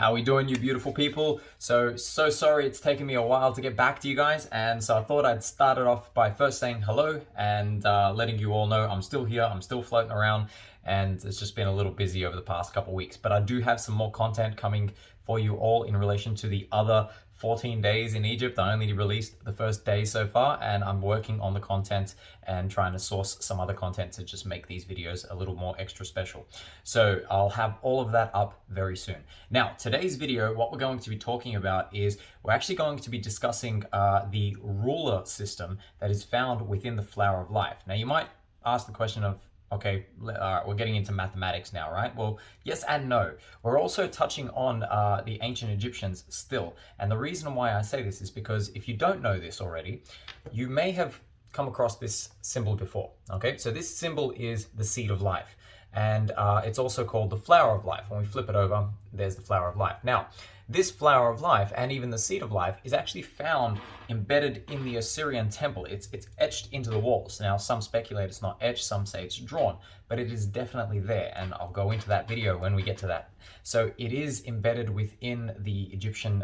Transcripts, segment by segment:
How we doing, you beautiful people? So sorry it's taken me a while to get back to you guys, and so I thought I'd start it off by first saying hello and letting you all know I'm still here, I'm still floating around, and it's just been a little busy over the past couple of weeks. But I do have some more content coming for you all in relation to the other 14 days in Egypt. I only released the first day so far, and I'm working on the content and trying to source some other content to just make these videos a little more extra special. So I'll have all of that up very soon. Now, today's video, what we're going to be talking about is we're actually going to be discussing the ruler system that is found within the flower of life. Now, you might ask the question of, okay, we're getting into mathematics now, right? Well, yes and no. We're also touching on the ancient Egyptians still. And the reason why I say this is because if you don't know this already, you may have come across this symbol before, okay? So this symbol is the seed of life. And it's also called the flower of life. When we flip it over, there's the flower of life. Now, this flower of life and even the seed of life is actually found embedded in the Assyrian temple. It's etched into the walls. Now, some speculate it's not etched, some say it's drawn, but it is definitely there, and I'll go into that video when we get to that. So it is embedded within the Egyptian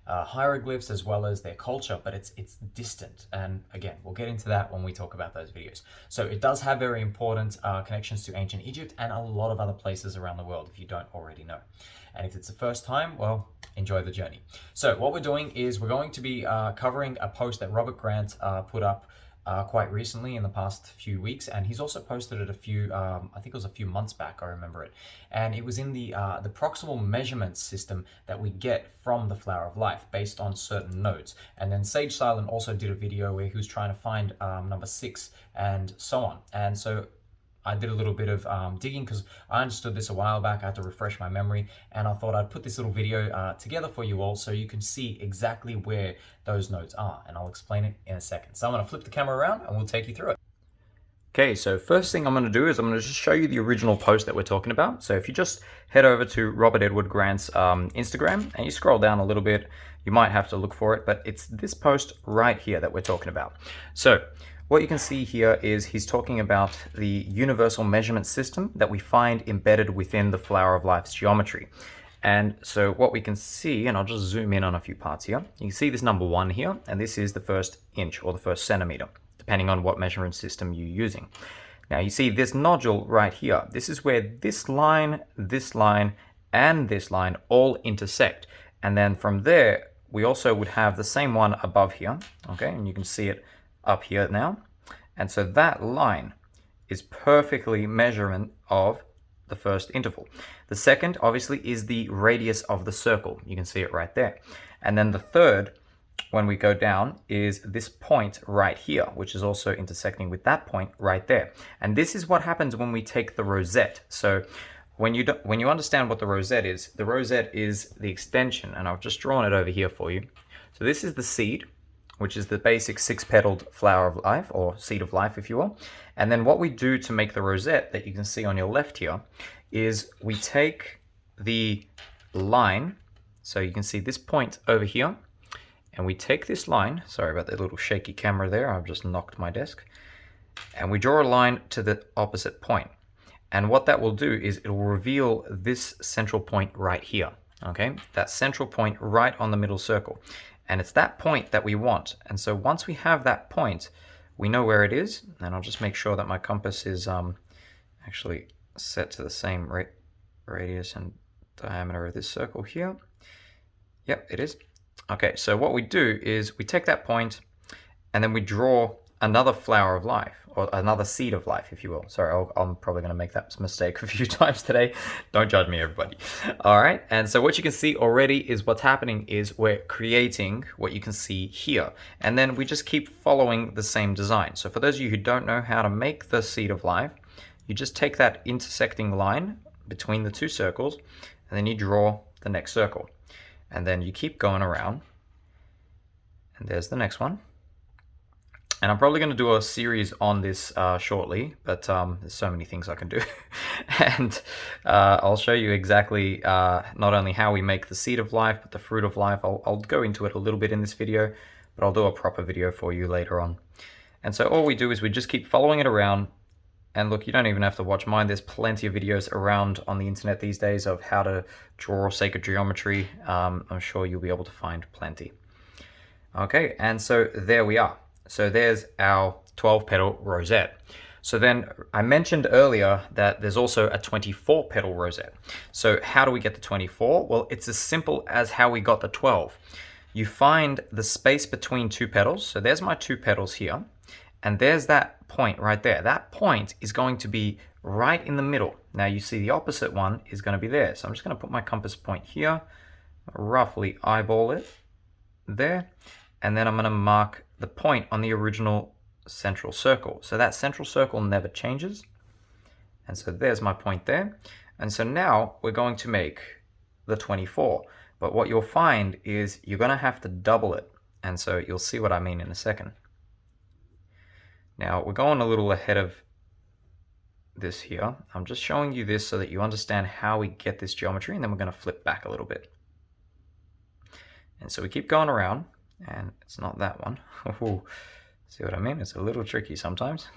hieroglyphs as well as their culture, but it's distant, and again, we'll get into that when we talk about those videos. So it does have very important connections to ancient Egypt and a lot of other places around the world if you don't already know. And if it's the first time, well, enjoy the journey. So what we're doing is we're going to be covering a post that Robert Grant put up quite recently in the past few weeks, and he's also posted it a few, I think it was a few months back, I remember it. And it was in the proximal measurement system that we get from the flower of life based on certain nodes. And then Sage Silent also did a video where he was trying to find number 6 and so on. And so I did a little bit of digging because I understood this a while back. I had to refresh my memory, and I thought I'd put this little video together for you all so you can see exactly where those nodes are, and I'll explain it in a second. So I'm going to flip the camera around and we'll take you through it. Okay, so first thing I'm going to do is I'm going to just show you the original post that we're talking about. So if you just head over to Robert Edward Grant's Instagram and you scroll down a little bit, you might have to look for it, but it's this post right here that we're talking about. So what you can see here is he's talking about the universal measurement system that we find embedded within the flower of life's geometry. And so what we can see, and I'll just zoom in on a few parts here. You can see this number 1 here, and this is the first inch or the first centimeter, depending on what measurement system you're using. Now you see this nodule right here. This is where this line, and this line all intersect. And then from there, we also would have the same one above here, okay? And you can see it up here now. And so that line is perfectly measurement of the first interval. The second obviously is the radius of the circle. You can see it right there. And then the third, when we go down, is this point right here, which is also intersecting with that point right there. And this is what happens when we take the rosette. So when you understand what the rosette is the extension, and I've just drawn it over here for you. So this is the seed, which is the basic 6-petaled flower of life, or seed of life, if you will. And then what we do to make the rosette that you can see on your left here is we take the line, so you can see this point over here, and we take this line, sorry about the little shaky camera there, I've just knocked my desk, and we draw a line to the opposite point. And what that will do is it will reveal this central point right here, okay? That central point right on the middle circle. And it's that point that we want. And so once we have that point, we know where it is. And I'll just make sure that my compass is actually set to the same radius and diameter of this circle here. Yep, it is. Okay, so what we do is we take that point and then we draw another flower of life, or another seed of life, if you will. Sorry, I'm probably going to make that mistake a few times today. Don't judge me, everybody. All right, and so what you can see already is what's happening is we're creating what you can see here. And then we just keep following the same design. So for those of you who don't know how to make the seed of life, you just take that intersecting line between the two circles, and then you draw the next circle. And then you keep going around, and there's the next one. And I'm probably going to do a series on this shortly, but there's so many things I can do. And I'll show you exactly not only how we make the seed of life, but the fruit of life. I'll go into it a little bit in this video, but I'll do a proper video for you later on. And so all we do is we just keep following it around And look, you don't even have to watch mine. There's plenty of videos around on the internet these days of how to draw sacred geometry. I'm sure you'll be able to find plenty. Okay, and so there we are. So there's our 12 petal rosette. So then I mentioned earlier that there's also a 24 petal rosette. So how do we get the 24? Well, it's as simple as how we got the 12. You find the space between two petals. So there's my two petals here. And there's that point right there. That point is going to be right in the middle. Now you see the opposite one is going to be there. So I'm just going to put my compass point here, roughly eyeball it there. And then I'm going to mark the point on the original central circle. So that central circle never changes. And so there's my point there. And so now we're going to make the 24. But what you'll find is you're going to have to double it. And so you'll see what I mean in a second. Now we're going a little ahead of this here. I'm just showing you this so that you understand how we get this geometry, and then we're going to flip back a little bit. And so we keep going around, and it's not that one. See what I mean? It's a little tricky sometimes.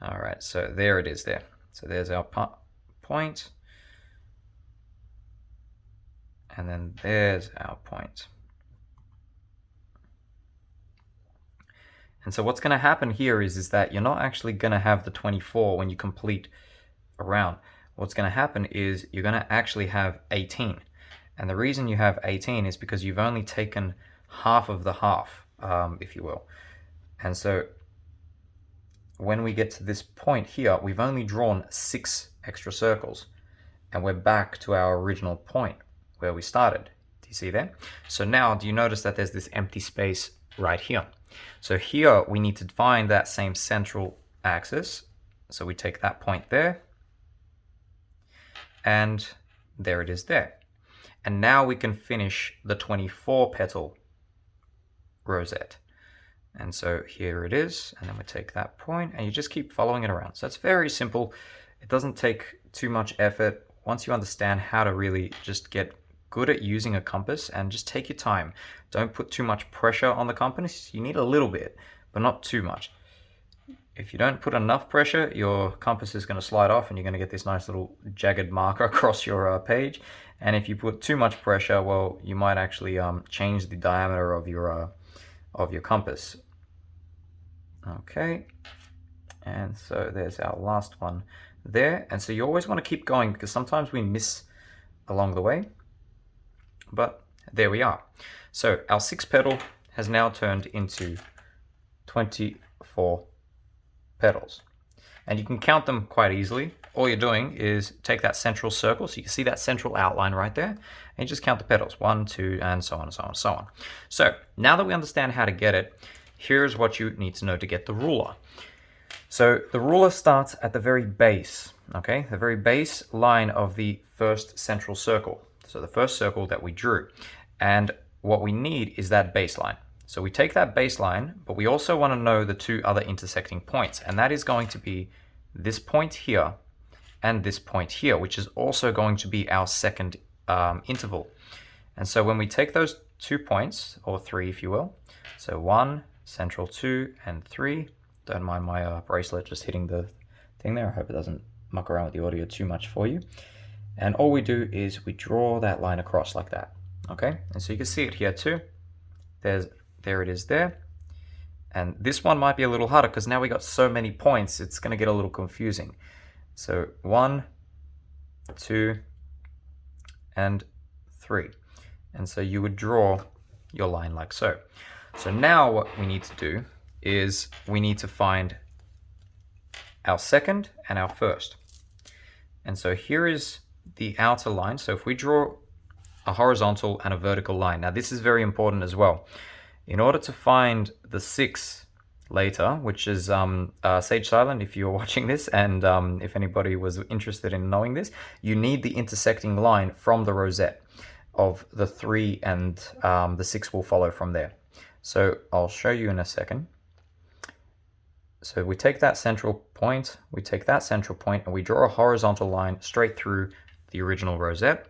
All right, so there it is there. So there's our point. And then there's our point. And so what's going to happen here is that you're not actually going to have the 24 when you complete a round. What's going to happen is you're going to actually have 18. And the reason you have 18 is because you've only taken half of the half, if you will. And so when we get to this point here, we've only drawn 6 extra circles. And we're back to our original point where we started. Do you see that? So now, do you notice that there's this empty space right here? So here we need to find that same central axis. So we take that point there, and there it is there. And now we can finish the 24 petal rosette. And so here it is, and then we take that point, and you just keep following it around. So it's very simple. It doesn't take too much effort. Once you understand how to really just get good at using a compass, and just take your time. Don't put too much pressure on the compass. You need a little bit, but not too much. If you don't put enough pressure, your compass is going to slide off and you're going to get this nice little jagged marker across your page. And if you put too much pressure, well, you might actually change the diameter of your compass. Okay, and so there's our last one there. And so you always want to keep going because sometimes we miss along the way. But there we are. So our 6 petal has now turned into 24 petals. And you can count them quite easily. All you're doing is take that central circle, so you can see that central outline right there, and you just count the petals, 1, 2, and so on and so on and so on. So now that we understand how to get it, here's what you need to know to get the ruler. So the ruler starts at the very base, okay? The very base line of the first central circle. So the first circle that we drew. And what we need is that baseline. So we take that baseline, but we also want to know the 2 other intersecting points. And that is going to be this point here and this point here, which is also going to be our second interval. And so when we take those 2 points, or 3 if you will, so 1, central 2, and 3, don't mind my bracelet just hitting the thing there. I hope it doesn't muck around with the audio too much for you. And all we do is we draw that line across like that, okay? And so you can see it here too. There it is there. And this one might be a little harder because now we got so many points, it's gonna get a little confusing. So 1, 2, and 3. And so you would draw your line like so. So now what we need to do is we need to find our second and our first. And so here is the outer line. So if we draw a horizontal and a vertical line, now this is very important as well. In order to find the 6 later, which is Sage Silent if you're watching this, and if anybody was interested in knowing this, you need the intersecting line from the rosette of the 3, and the 6 will follow from there. So I'll show you in a second. So we take that central point, and we draw a horizontal line straight through the original rosette.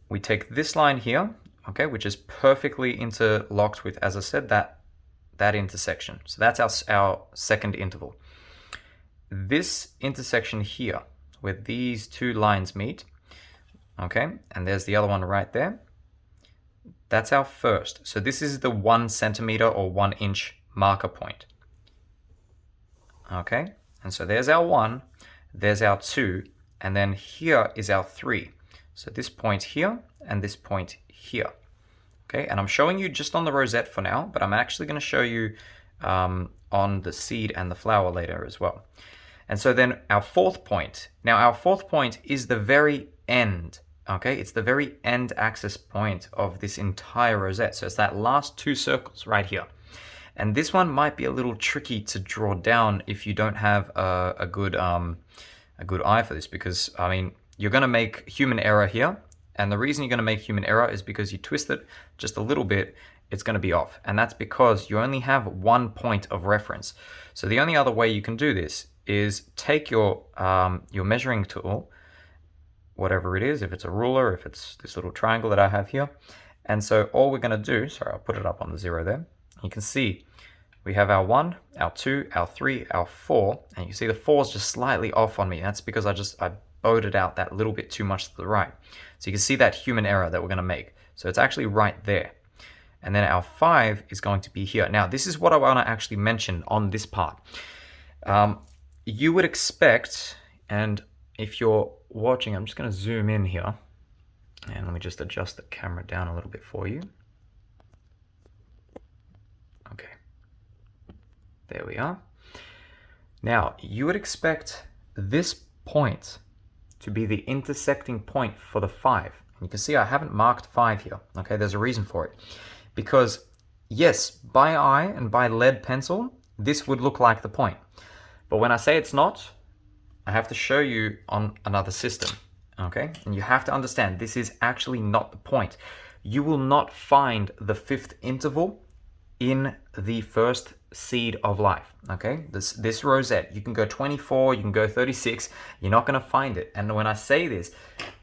We take this line here, okay, which is perfectly interlocked with, as I said, that intersection. So that's our second interval. this intersection here, where these two lines meet, okay, and there's the other one right there, that's our first. So this is the 1 centimeter or 1 inch marker point. Okay, and so there's our 1, there's our 2, and then here is our 3. So this point here and this point here. Okay, and I'm showing you just on the rosette for now, but I'm actually going to show you on the seed and the flower later as well. And so then our 4th point. Now our 4th point is the very end. Okay, it's the very end axis point of this entire rosette. So it's that last 2 circles right here. And this one might be a little tricky to draw down if you don't have a good eye for this, because I mean, you're going to make human error here. And the reason you're going to make human error is because you twist it just a little bit, it's going to be off. And that's because you only have 1 point of reference. So the only other way you can do this is take your measuring tool, whatever it is, if it's a ruler, if it's this little triangle that I have here. And so all we're going to do, sorry, I'll put it up on the 0 there. You can see we have our 1, our 2, our 3, our 4, and you can see the 4 is just slightly off on me. That's because I bowed it out that little bit too much to the right. So you can see that human error that we're going to make. So it's actually right there. And then our 5 is going to be here. Now, this is what I want to actually mention on this part. You would expect, and if you're watching, I'm just going to zoom in here. And let me just adjust the camera down a little bit for you. Okay. There we are. Now, you would expect this point to be the intersecting point for the 5. And you can see I haven't marked 5 here. Okay, there's a reason for it. Because, yes, by eye and by lead pencil, this would look like the point. But when I say it's not, I have to show you on another system. Okay, and you have to understand this is actually not the point. You will not find the 5th interval in the first seed of life. Okay, this rosette, you can go 24, you can go 36, you're not going to find it. And when I say this,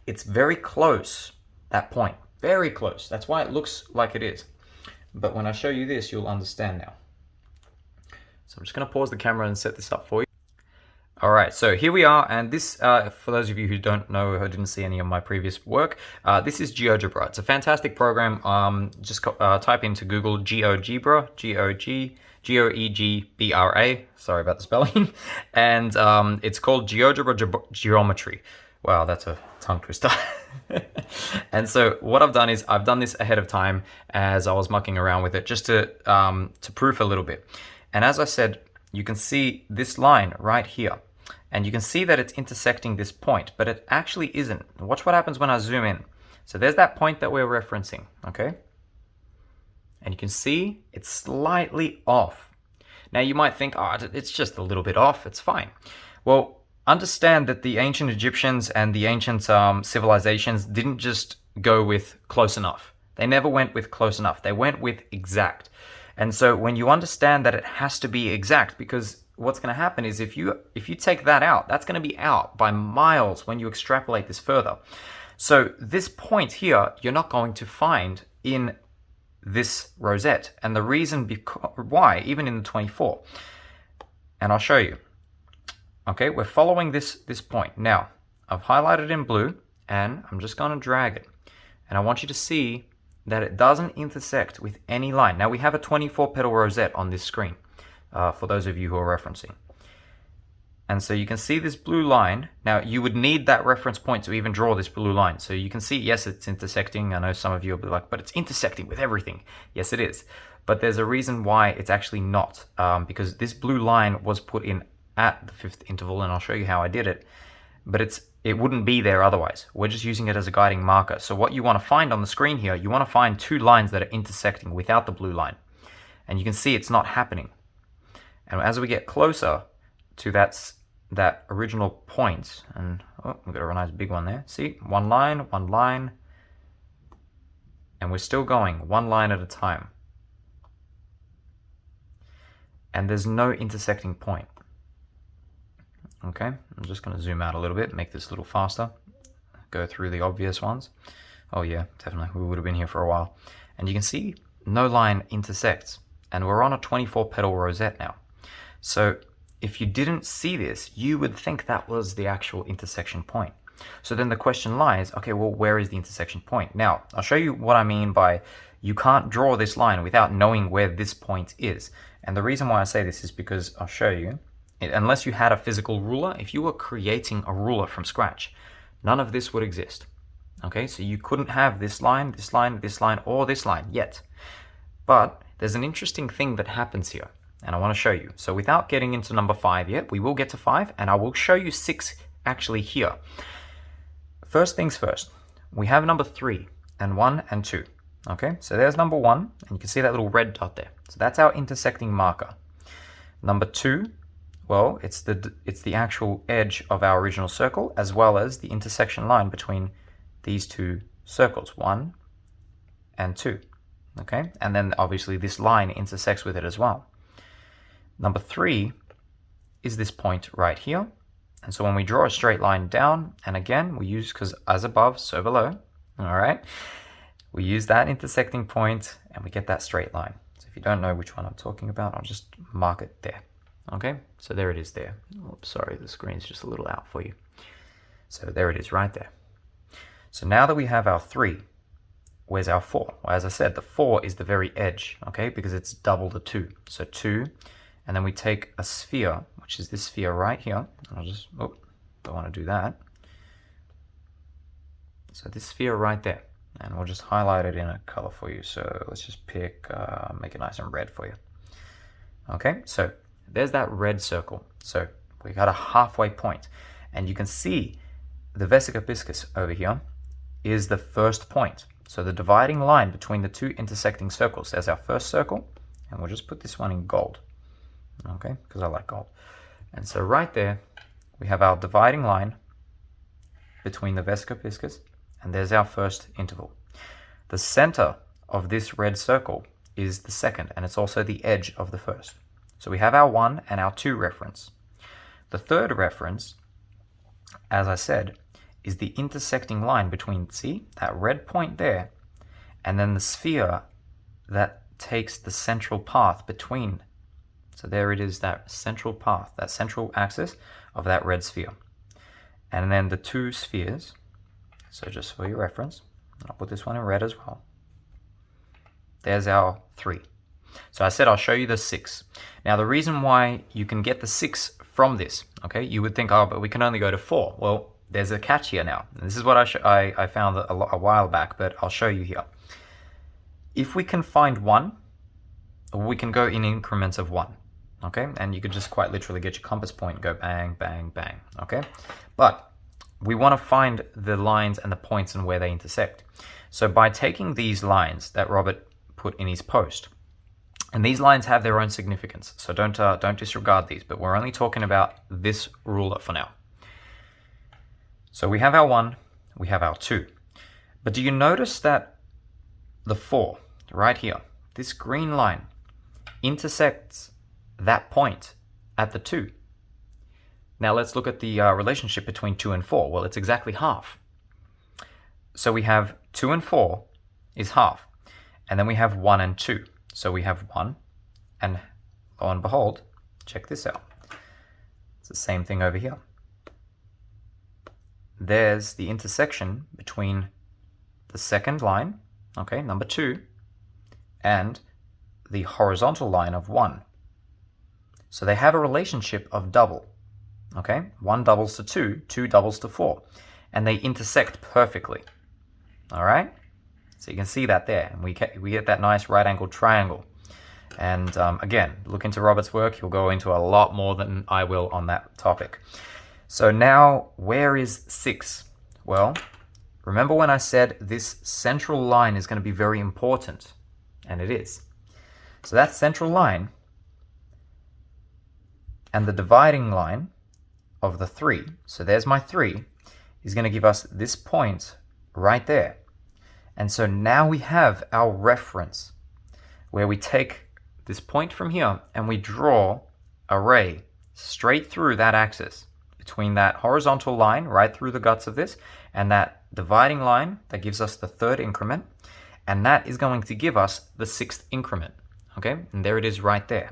it's very close, that point, very close. That's why it looks like it is. But when I show you this, you'll understand now. So I'm just going to pause the camera and set this up for you. All right, so here we are, and this, for those of you who don't know or didn't see any of my previous work, this is Geogebra. It's a fantastic program. Just type into Google Geogebra, Geogebra. Sorry about the spelling. And it's called Geogebra Geometry. Wow, that's a tongue twister. And so what I've done is I've done this ahead of time as I was mucking around with it, just to proof a little bit. And as I said, you can see this line right here. And you can see that it's intersecting this point, but it actually isn't. Watch what happens when I zoom in. So there's that point that we're referencing, okay? And you can see it's slightly off. Now you might think, oh, it's just a little bit off, it's fine. Well, understand that the ancient Egyptians and the ancient civilizations didn't just go with close enough. They never went with close enough. They went with exact. And so when you understand that it has to be exact, because what's going to happen is if you take that out, that's going to be out by miles when you extrapolate this further. So this point here, you're not going to find in this rosette. And the reason why, even in the 24, and I'll show you. Okay, we're following this point. Now, I've highlighted in blue, and I'm just going to drag it. And I want you to see that it doesn't intersect with any line. Now, we have a 24 petal rosette on this screen, for those of you who are referencing. And so you can see this blue line. Now, you would need that reference point to even draw this blue line. So you can see, yes, it's intersecting. I know some of you will be like, but it's intersecting with everything. Yes, it is. But there's a reason why it's actually not, because this blue line was put in at the 5th interval, and I'll show you how I did it. But it wouldn't be there otherwise. We're just using it as a guiding marker. So what you want to find on the screen here, you want to find 2 lines that are intersecting without the blue line. And you can see it's not happening. And as we get closer to that original point, and oh, we've got a nice big one there. See, one line, and we're still going 1 line at a time. And there's no intersecting point. Okay, I'm just going to zoom out a little bit, make this a little faster, go through the obvious ones. Oh yeah, definitely, we would have been here for a while. And you can see no line intersects, and we're on a 24 petal rosette now. So if you didn't see this, you would think that was the actual intersection point. So then the question lies, okay, well, where is the intersection point? Now, I'll show you what I mean by you can't draw this line without knowing where this point is. And the reason why I say this is because I'll show you, unless you had a physical ruler, if you were creating a ruler from scratch, none of this would exist. Okay, so you couldn't have this line, this line, this line, or this line yet. But there's an interesting thing that happens here, and I want to show you. So without getting into number 5 yet, we will get to 5, and I will show you 6 actually here. First things first, we have number 3 and 1 and 2. Okay, so there's number 1, and you can see that little red dot there. So that's our intersecting marker. Number 2, well, it's the actual edge of our original circle, as well as the intersection line between these two circles, 1 and 2. Okay, and then obviously this line intersects with it as well. Number 3 is this point right here. And so when we draw a straight line down, and again, we use, because as above, so below, all right, we use that intersecting point and we get that straight line. So if you don't know which one I'm talking about, I'll just mark it there. Okay, so there it is there. Oops, sorry, the screen's just a little out for you. So there it is right there. So now that we have our 3, where's our 4? Well, as I said, the 4 is the very edge, okay, because it's double the 2. So 2, and then we take a sphere, which is this sphere right here. I'll just, oh, don't want to do that. So this sphere right there, and we'll just highlight it in a color for you. So let's just pick, make it nice and red for you. Okay, so there's that red circle. So we got a halfway point, and you can see the vesica piscis over here is the first point. So the dividing line between the two intersecting circles, there's our first circle, and we'll just put this one in gold, okay, because I like gold. And so right there, we have our dividing line between the vesica piscis, and there's our first interval. The center of this red circle is the second, and it's also the edge of the first. So we have our 1 and our 2 reference. The third reference, as I said, is the intersecting line between, see, that red point there, and then the sphere that takes the central path between. So there it is, that central path, that central axis of that red sphere. And then the 2 spheres, so just for your reference, I'll put this one in red as well. There's our 3. So I said I'll show you the 6. Now the reason why you can get the 6 from this, okay, you would think, oh, but we can only go to 4. Well, there's a catch here now. And this is what I found a while back, but I'll show you here. If we can find 1, we can go in increments of 1, okay? And you could just quite literally get your compass point and go bang, bang, bang, okay? But we want to find the lines and the points and where they intersect. So by taking these lines that Robert put in his post, and these lines have their own significance, so don't disregard these, but we're only talking about this ruler for now. So we have our 1, we have our 2. But do you notice that the 4, right here, this green line, intersects that point at the 2? Now let's look at the relationship between 2 and 4. Well, it's exactly half. So we have 2 and 4 is half. And then we have 1 and 2. So we have 1, and lo and behold, check this out. It's the same thing over here. There's the intersection between the second line, okay, number 2, and the horizontal line of 1. So they have a relationship of double, okay? 1 doubles to 2, 2 doubles to 4, and they intersect perfectly, all right? So you can see that there, and we get that nice right-angled triangle. And again, look into Robert's work. He'll go into a lot more than I will on that topic. So now, where is 6? Well, remember when I said this central line is going to be very important? And it is. So that central line and the dividing line of the 3, so there's my 3, is going to give us this point right there. And so now we have our reference where we take this point from here and we draw a ray straight through that axis between that horizontal line right through the guts of this and that dividing line that gives us the 3rd increment, and that is going to give us the 6th increment, okay? And there it is right there.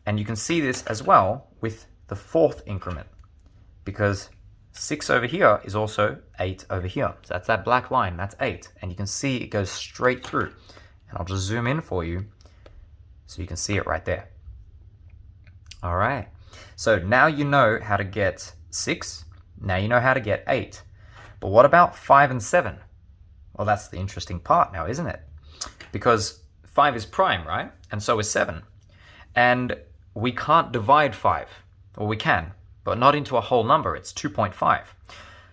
And you can see this as well with the fourth increment, because 6 over here is also 8 over here. So that's that black line, that's 8. And you can see it goes straight through. And I'll just zoom in for you so you can see it right there. All right, so now you know how to get 6, now you know how to get 8. But what about 5 and 7? Well, that's the interesting part now, isn't it? Because 5 is prime, right? And so is 7. And we can't divide 5, or we can, but not into a whole number, it's 2.5.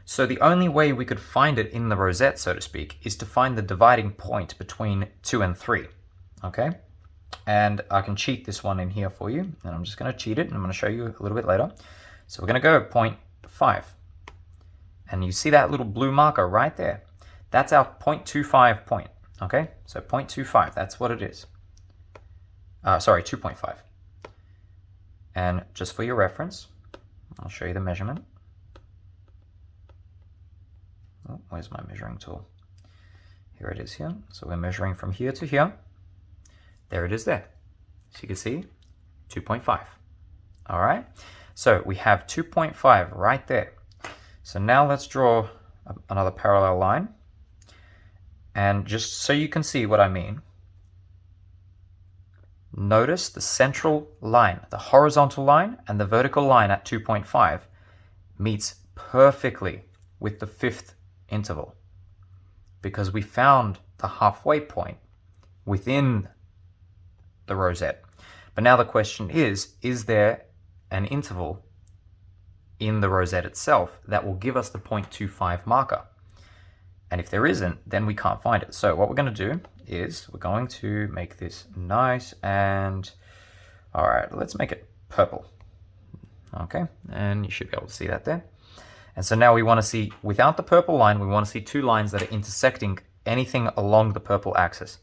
So the only way we could find it in the rosette, so to speak, is to find the dividing point between 2 and 3, okay? And I can cheat this one in here for you, and I'm just going to cheat it, and I'm going to show you a little bit later. So we're going to go 0.5, and you see that little blue marker right there? That's our 0.25 point, okay? So 0.25, that's what it is. Sorry, 2.5. And just for your reference, I'll show you the measurement. Oh, where's my measuring tool? Here it is here. So we're measuring from here to here. There it is there. So you can see 2.5. All right. So we have 2.5 right there. So now let's draw another parallel line. And just so you can see what I mean, notice the central line, the horizontal line and the vertical line at 2.5 meets perfectly with the fifth interval, because we found the halfway point within the rosette. But now the question is there an interval in the rosette itself that will give us the 0.25 marker? And if there isn't, then we can't find it. So what we're going to do is we're going to make this nice and, all right, let's make it purple. Okay, and you should be able to see that there. And so now we want to see, without the purple line, we want to see two lines that are intersecting anything along the purple axis.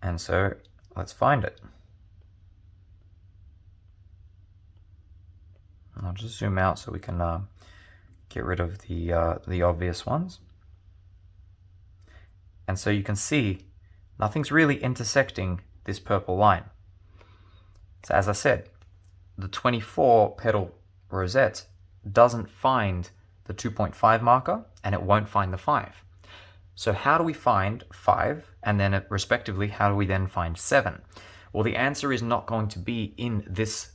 And so let's find it. I'll just zoom out so we can get rid of the obvious ones. And so you can see nothing's really intersecting this purple line. So as I said, the 24 petal rosette doesn't find the 2.5 marker, and it won't find the 5. So how do we find 5, and then respectively, how do we then find 7? Well, the answer is not going to be in this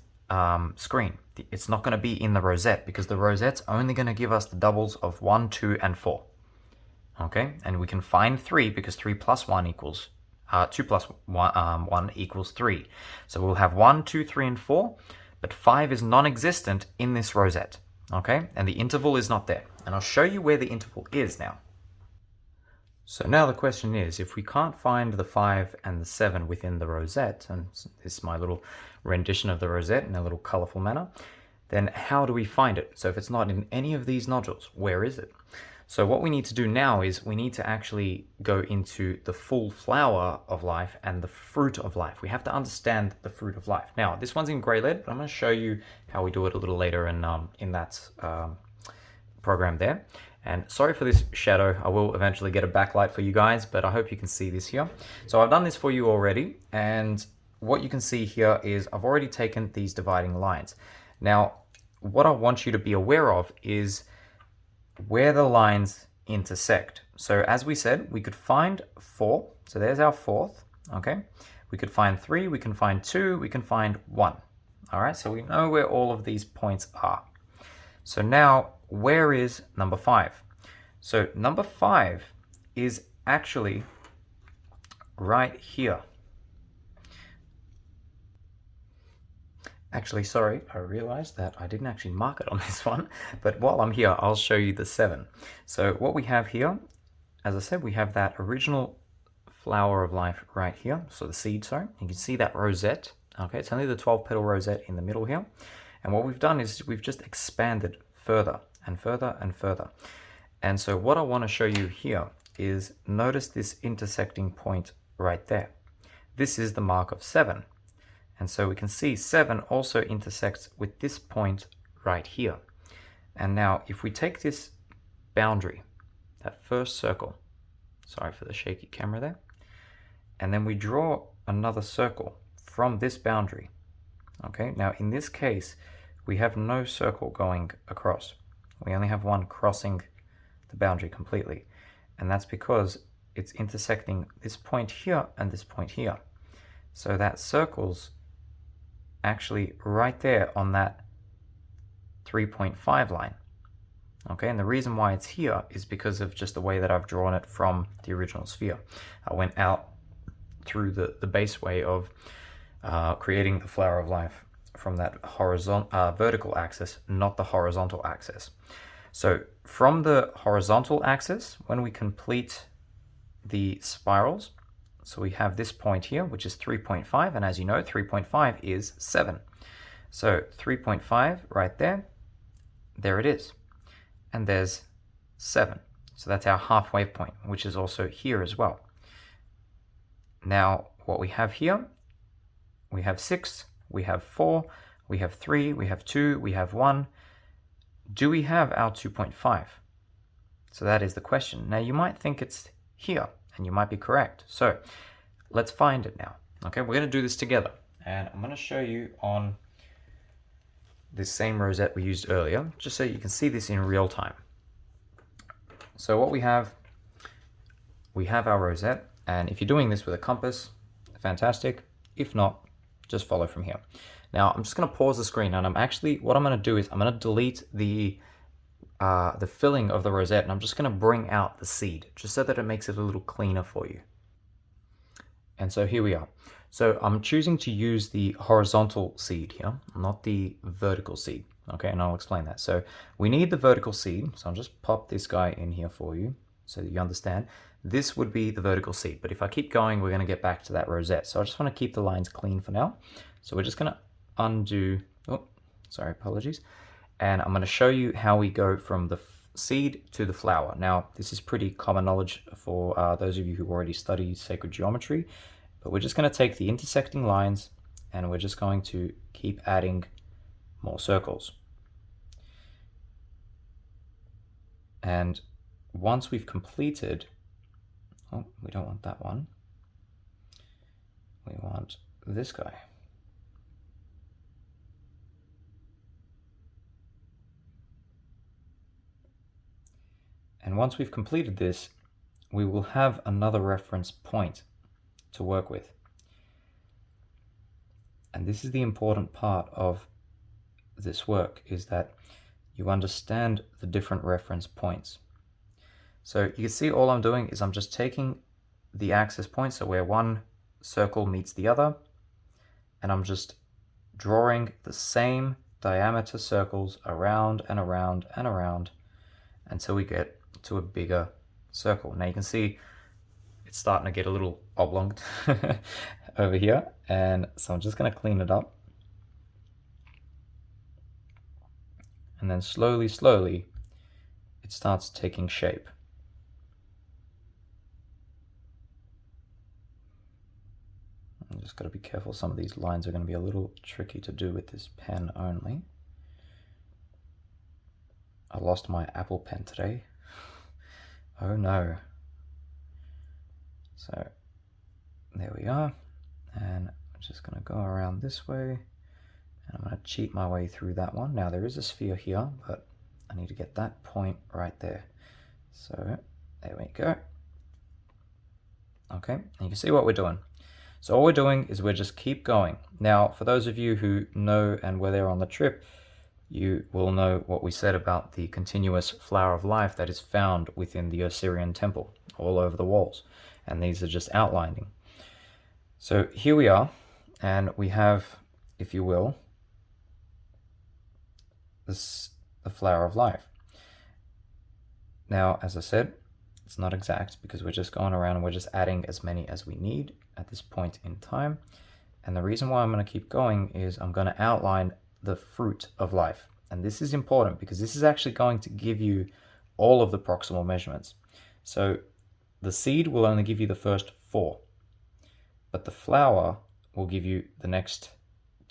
screen. It's not going to be in the rosette, because the rosette's only going to give us the doubles of 1, 2, and 4. Okay, and we can find 3 because 3 plus 1 equals 2 plus 1 equals 3. So we'll have 1, 2, 3, and 4, but 5 is non-existent in this rosette. Okay, and the interval is not there. And I'll show you where the interval is now. So now the question is, if we can't find the 5 and the 7 within the rosette, and this is my little rendition of the rosette in a little colorful manner, then how do we find it? So if it's not in any of these nodules, where is it? So what we need to do now is we need to actually go into the full flower of life and the fruit of life. We have to understand the fruit of life. Now, this one's in grey lead, but I'm going to show you how we do it a little later in that program there. And sorry for this shadow. I will eventually get a backlight for you guys, but I hope you can see this here. So I've done this for you already, and what you can see here is I've already taken these dividing lines. Now, what I want you to be aware of is where the lines intersect. So as we said, we could find 4. So there's our fourth, okay? We could find 3, we can find 2, we can find 1. All right, so we know where all of these points are. So now, where is number 5? So number 5 is actually right here. Actually, sorry, I realized that I didn't actually mark it on this one, but while I'm here, I'll show you the 7. So what we have here, as I said, we have that original flower of life right here. So the seed, sorry, you can see that rosette. Okay, it's only the 12 petal rosette in the middle here. And what we've done is we've just expanded further and further and further. And so what I want to show you here is, notice this intersecting point right there. This is the mark of 7. And so we can see 7 also intersects with this point right here. And now if we take this boundary, that first circle, sorry for the shaky camera there, and then we draw another circle from this boundary, Okay, now in this case, we have no circle going across. We only have one crossing the boundary completely. And that's because it's intersecting this point here and this point here. So that circle's actually right there on that 3.5 line. Okay, and the reason why it's here is because of just the way that I've drawn it from the original sphere. I went out through the base way of creating the flower of life from that vertical axis, not the horizontal axis. So from the horizontal axis, when we complete the spirals, so we have this point here, which is 3.5, and as you know, 3.5 is 7. So 3.5 right there, there it is. And there's 7. So that's our halfway point, which is also here as well. Now, what we have here, we have 6, we have 4, we have 3, we have 2, we have 1. Do we have our 2.5? So that is the question. Now, you might think it's here, and you might be correct. So let's find it now. Okay, we're going to do this together. And I'm going to show you on this same rosette we used earlier, just so you can see this in real time. So what we have our rosette, and if you're doing this with a compass, fantastic. If not, just follow from here. Now I'm just going to pause the screen, and what I'm going to do is I'm going to delete the filling of the rosette, and I'm just going to bring out the seed, just so that it makes it a little cleaner for you. And so here we are. So I'm choosing to use the horizontal seed here, not the vertical seed. Okay, and I'll explain that. So we need the vertical seed. So I'll just pop this guy in here for you so that you understand. This would be the vertical seed, but if I keep going, we're going to get back to that rosette. So I just want to keep the lines clean for now. So we're just going to undo, apologies. And I'm going to show you how we go from the seed to the flower. Now, this is pretty common knowledge for those of you who already study sacred geometry, but we're just going to take the intersecting lines and we're just going to keep adding more circles. And once we've completed, we don't want that one. We want this guy. And once we've completed this, we will have another reference point to work with. And this is the important part of this work, is that you understand the different reference points. So you can see all I'm doing is I'm just taking the axis points, so where one circle meets the other, and I'm just drawing the same diameter circles around and around and around until we get to a bigger circle. Now you can see it's starting to get a little oblong over here, and so I'm just going to clean it up, and then slowly it starts taking shape. I'm just got to be careful. Some of these lines are going to be a little tricky to do with this pen only. I lost my Apple pen today. Oh no. So there we are, and I'm just going to go around this way, and I'm going to cheat my way through that one. Now there is a sphere here, but I need to get that point right there. So there we go. Okay, and you can see what we're doing. So all we're doing is we're just keep going. Now, for those of you who know and were there on the trip, you will know what we said about the continuous flower of life that is found within the Osirian temple, all over the walls. And these are just outlining. So here we are, and we have, if you will, the flower of life. Now, as I said, it's not exact because we're just going around and we're just adding as many as we need at this point in time. And the reason why I'm going to keep going is I'm going to outline the fruit of life. And this is important because this is actually going to give you all of the proximal measurements. So the seed will only give you the first 4, but the flower will give you the next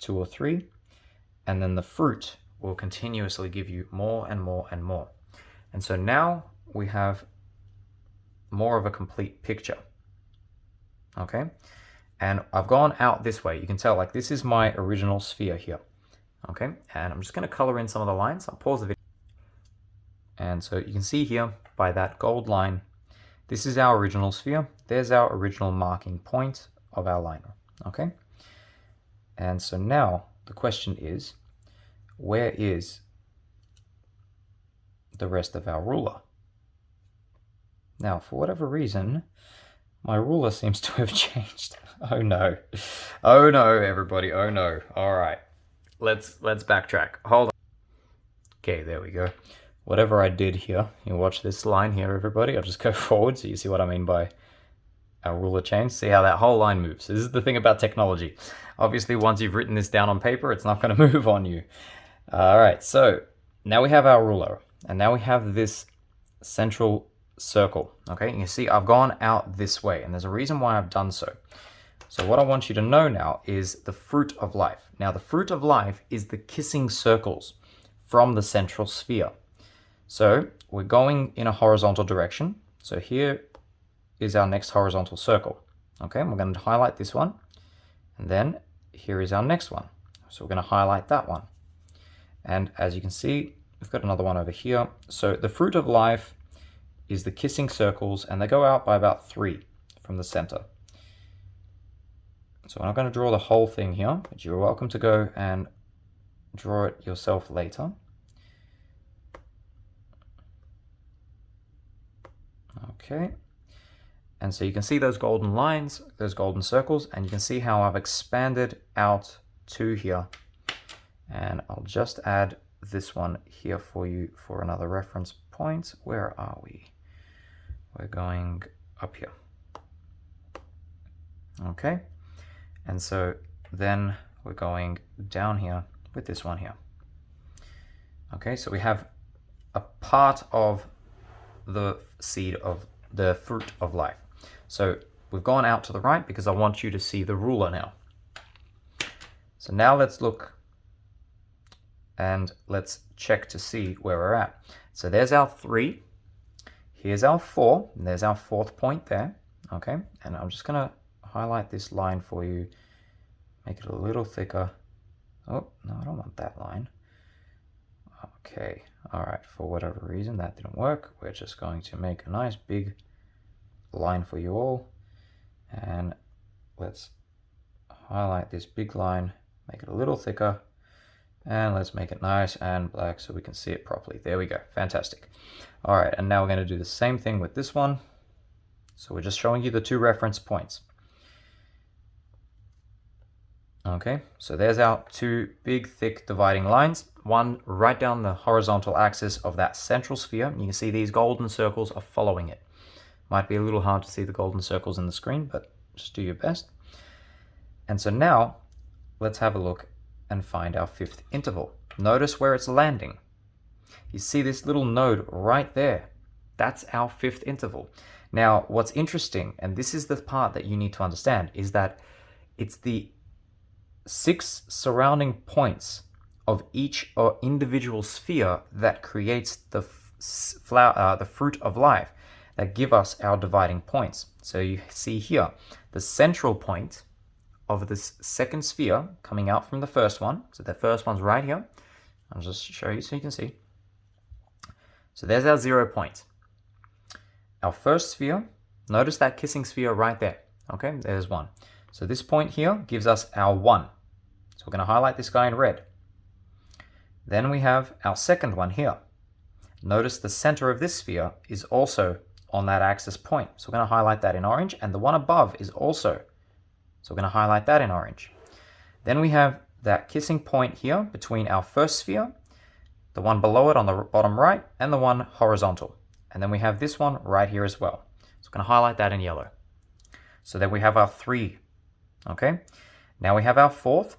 2 or 3, and then the fruit will continuously give you more and more and more. And so now we have more of a complete picture. Okay, And I've gone out this way. You can tell, like, this is my original sphere here. Okay, and I'm just going to color in some of the lines. I'll pause the video. And so you can see here by that gold line, this is our original sphere. There's our original marking point of our liner. Okay, and so now the question is, where is the rest of our ruler? Now, for whatever reason, my ruler seems to have changed. Oh no. Oh no, everybody. Oh no. All right. Let's backtrack. Hold on. Okay, there we go. Whatever I did here, you watch this line here, everybody. I'll just go forward so you see what I mean by our ruler change. See how that whole line moves. This is the thing about technology. Obviously, once you've written this down on paper, it's not going to move on you. All right, so now we have our ruler, and now we have this central circle. Okay, you can see I've gone out this way, and there's a reason why I've done so. So what I want you to know now is the fruit of life. Now, the fruit of life is the kissing circles from the central sphere. So we're going in a horizontal direction. So here is our next horizontal circle. Okay, and we're going to highlight this one. And then here is our next one. So we're going to highlight that one. And as you can see, we've got another one over here. So the fruit of life is the kissing circles, and they go out by about 3 from the center. So I'm not going to draw the whole thing here, but you're welcome to go and draw it yourself later. Okay, and so you can see those golden lines, those golden circles, and you can see how I've expanded out to here. And I'll just add this one here for you for another reference point. Where are we? We're going up here. Okay, and so then we're going down here with this one here. Okay, so we have a part of the seed of the fruit of life. So we've gone out to the right because I want you to see the ruler now. So now let's look and let's check to see where we're at. So there's our 3, here's our 4, and there's our 4th point there. Okay, and I'm just gonna highlight this line for you, make it a little thicker. Oh, no, I don't want that line. Okay, all right, for whatever reason that didn't work. We're just going to make a nice big line for you all. And let's highlight this big line, make it a little thicker, and let's make it nice and black so we can see it properly. There we go, fantastic. All right, and now we're going to do the same thing with this one. So we're just showing you the 2 reference points. Okay, so there's our 2 big, thick dividing lines, one right down the horizontal axis of that central sphere. You can see these golden circles are following it. Might be a little hard to see the golden circles in the screen, but just do your best. And so now, let's have a look and find our 5th interval. Notice where it's landing. You see this little node right there. That's our 5th interval. Now, what's interesting, and this is the part that you need to understand, is that it's the 6 surrounding points of each individual sphere that creates the fruit of life that give us our dividing points. So you see here, the central point of this 2nd sphere coming out from the 1st one. So the 1st one's right here. I'll just show you so you can see. So there's our 0 point. Our 1st sphere, notice that kissing sphere right there. Okay, there's 1. So this point here gives us our 1. So we're going to highlight this guy in red. Then we have our 2nd one here. Notice the center of this sphere is also on that axis point. So we're going to highlight that in orange, and the one above is also. So we're going to highlight that in orange. Then we have that kissing point here between our 1st sphere, the one below it on the bottom right, and the one horizontal. And then we have this one right here as well. So we're going to highlight that in yellow. So then we have our 3. Okay. Now we have our 4th.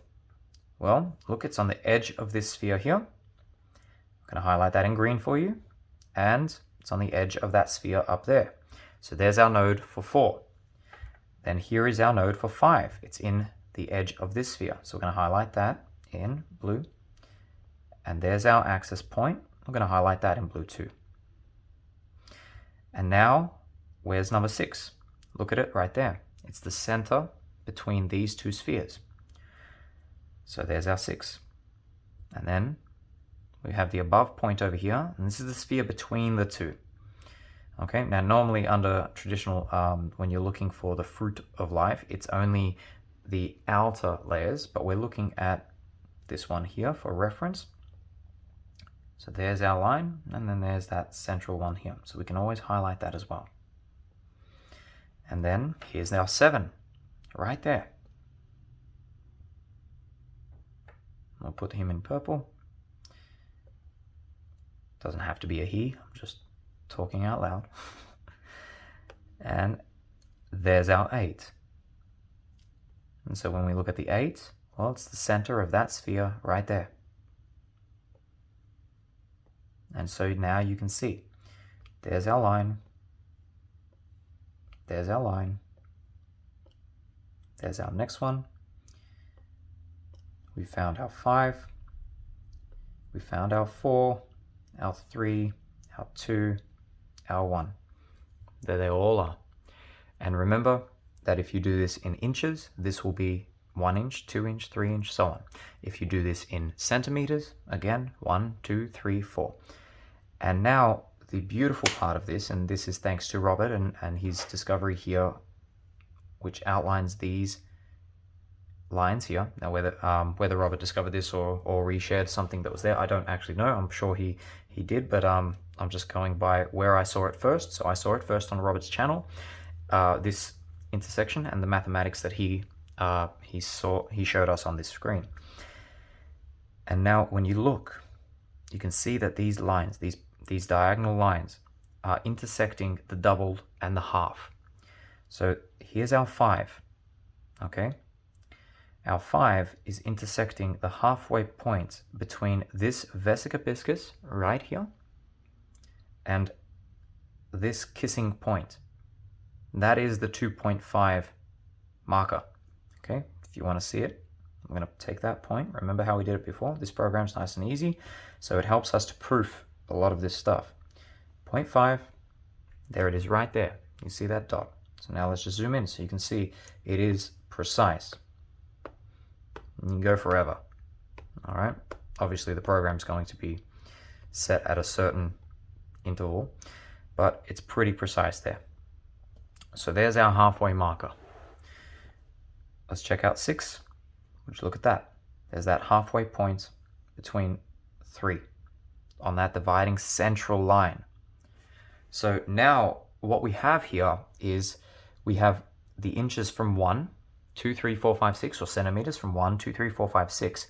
Well, look, it's on the edge of this sphere here. I'm going to highlight that in green for you. And it's on the edge of that sphere up there. So there's our node for 4. Then here is our node for 5. It's in the edge of this sphere. So we're going to highlight that in blue. And there's our axis point. I'm going to highlight that in blue too. And now, where's number 6? Look at it right there. It's the center between these two spheres. So there's our 6. And then we have the above point over here, and this is the sphere between the two. Okay, now normally under traditional, when you're looking for the fruit of life, it's only the outer layers, but we're looking at this one here for reference. So there's our line, and then there's that central one here. So we can always highlight that as well. And then here's our 7, right there. I'll put him in purple. Doesn't have to be a he, I'm just talking out loud. And there's our 8. And so when we look at the 8, well, it's the center of that sphere right there. And so now you can see, there's our line, there's our line, there's our next one. We found our 5, we found our 4, our 3, our 2, our 1. There they all are. And remember that if you do this in inches, this will be 1 inch, 2 inch, 3 inch, so on. If you do this in centimeters, again, 1, 2, 3, 4. And now the beautiful part of this, and this is thanks to Robert and his discovery here, which outlines these lines here. Now whether Robert discovered this or reshared something that was there, I don't actually know. I'm sure he did, but I'm just going by where I saw it first. So I saw it first on Robert's channel, this intersection and the mathematics that he showed us on this screen. And now when you look, you can see that these lines, these diagonal lines, are intersecting the doubled and the half. So here's our 5, okay? Our 5 is intersecting the halfway point between this vesica piscis right here and this kissing point. That is the 2.5 marker, okay? If you want to see it, I'm going to take that point. Remember how we did it before? This program's nice and easy, so it helps us to proof a lot of this stuff. 0.5, there it is right there. You see that dot. So now let's just zoom in so you can see it is precise. You can go forever. All right. Obviously, the program's going to be set at a certain interval, but it's pretty precise there. So there's our halfway marker. Let's check out 6. Would you look at that? There's that halfway point between 3 on that dividing central line. So now what we have here is we have the inches from 1, 2, 3, 4, 5, 6, or centimeters from 1, 2, 3, 4, 5, 6.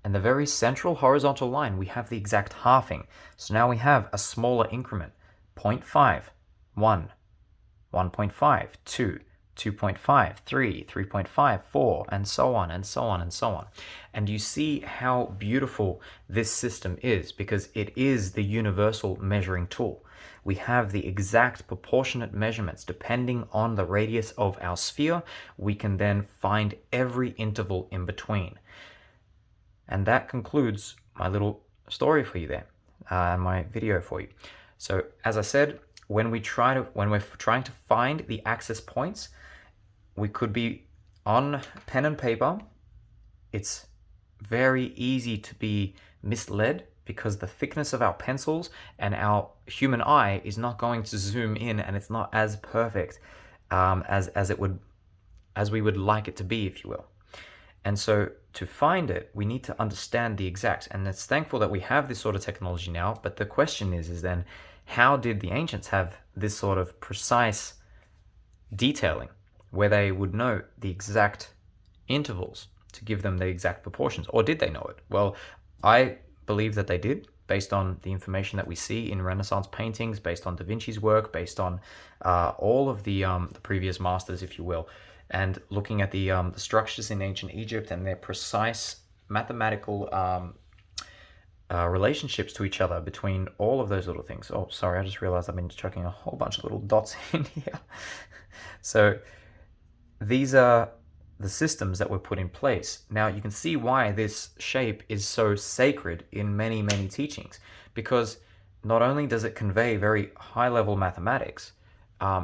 And the very central horizontal line, we have the exact halving. So now we have a smaller increment, 0.5, 1, 1.5, 2, 2.5, 3, 3.5, 4, and so on, and so on, and so on. And you see how beautiful this system is because it is the universal measuring tool. We have the exact proportionate measurements depending on the radius of our sphere. We can then find every interval in between. And that concludes my little story for you there, my video for you. So as I said, when we're trying to find the access points, we could be on pen and paper. It's very easy to be misled because the thickness of our pencils and our human eye is not going to zoom in, and it's not as perfect as we would like it to be, if you will. And so to find it, we need to understand the exact, and it's thankful that we have this sort of technology now. But the question is then, how did the ancients have this sort of precise detailing where they would know the exact intervals to give them the exact proportions? Or did they know it? Well, I believe that they did, based on the information that we see in Renaissance paintings, based on Da Vinci's work, based on all of the previous masters, if you will, and looking at the structures in ancient Egypt and their precise mathematical relationships to each other between all of those little things. Oh, sorry, I just realized I've been chucking a whole bunch of little dots in here. So these are the systems that were put in place. Now you can see why this shape is so sacred in many, many teachings, because not only does it convey very high-level mathematics,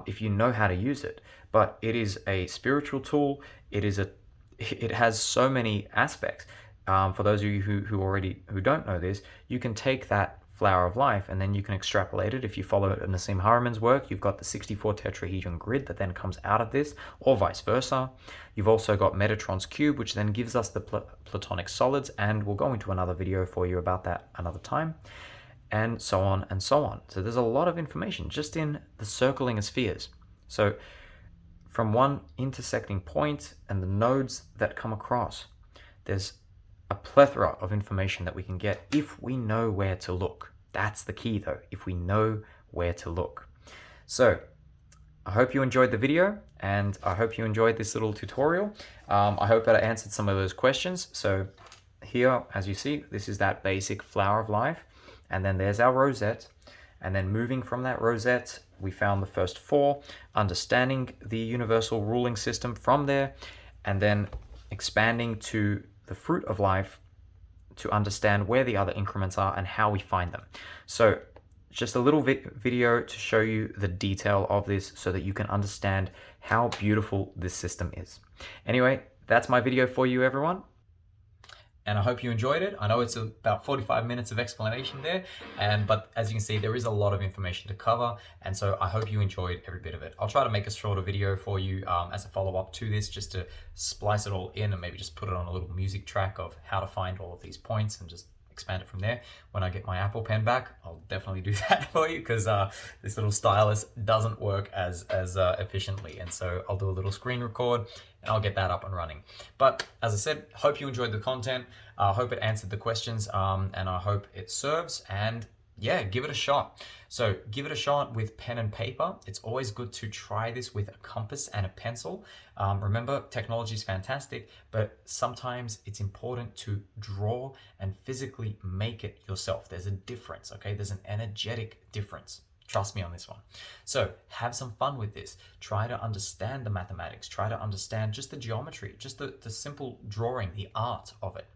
if you know how to use it. But it is a spiritual tool. It has so many aspects. For those of you who don't know this, you can take that flower of life and then you can extrapolate it. If you follow Nassim Haramehn's work, you've got the 64 tetrahedron grid that then comes out of this, or vice versa. You've also got Metatron's cube, which then gives us the platonic solids, and we'll go into another video for you about that another time, and so on and so on. So there's a lot of information just in the circling of spheres. So from one intersecting point and the nodes that come across, there's a plethora of information that we can get if we know where to look. That's the key though, if we know where to look. So I hope you enjoyed the video, and I hope you enjoyed this little tutorial. I hope that I answered some of those questions. So here, as you see, this is that basic flower of life, and then there's our rosette. And then moving from that rosette, we found the first four, understanding the universal ruling system from there, and then expanding to the fruit of life to understand where the other increments are and how we find them. So just a little video to show you the detail of this so that you can understand how beautiful this system is. Anyway, that's my video for you, everyone. And I hope you enjoyed it. I know it's about 45 minutes of explanation there, but as you can see, there is a lot of information to cover, and so I hope you enjoyed every bit of it. I'll try to make a shorter video for you as a follow-up to this, just to splice it all in and maybe just put it on a little music track of how to find all of these points and just expand it from there. When I get my Apple Pen back, I'll definitely do that for you, because this little stylus doesn't work as efficiently, and so I'll do a little screen record and I'll get that up and running. But as I said, hope you enjoyed the content. I hope it answered the questions, and I hope it serves. And yeah, give it a shot. So give it a shot with pen and paper. It's always good to try this with a compass and a pencil. Remember, technology is fantastic, but sometimes it's important to draw and physically make it yourself. There's a difference, okay? There's an energetic difference. Trust me on this one. So have some fun with this. Try to understand the mathematics. Try to understand just the geometry, just the simple drawing, the art of it.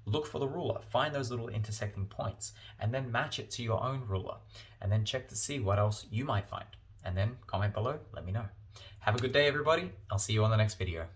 Look for the ruler, find those little intersecting points, and then match it to your own ruler, and then check to see what else you might find. And then comment below, let me know. Have a good day, everybody. I'll see you on the next video.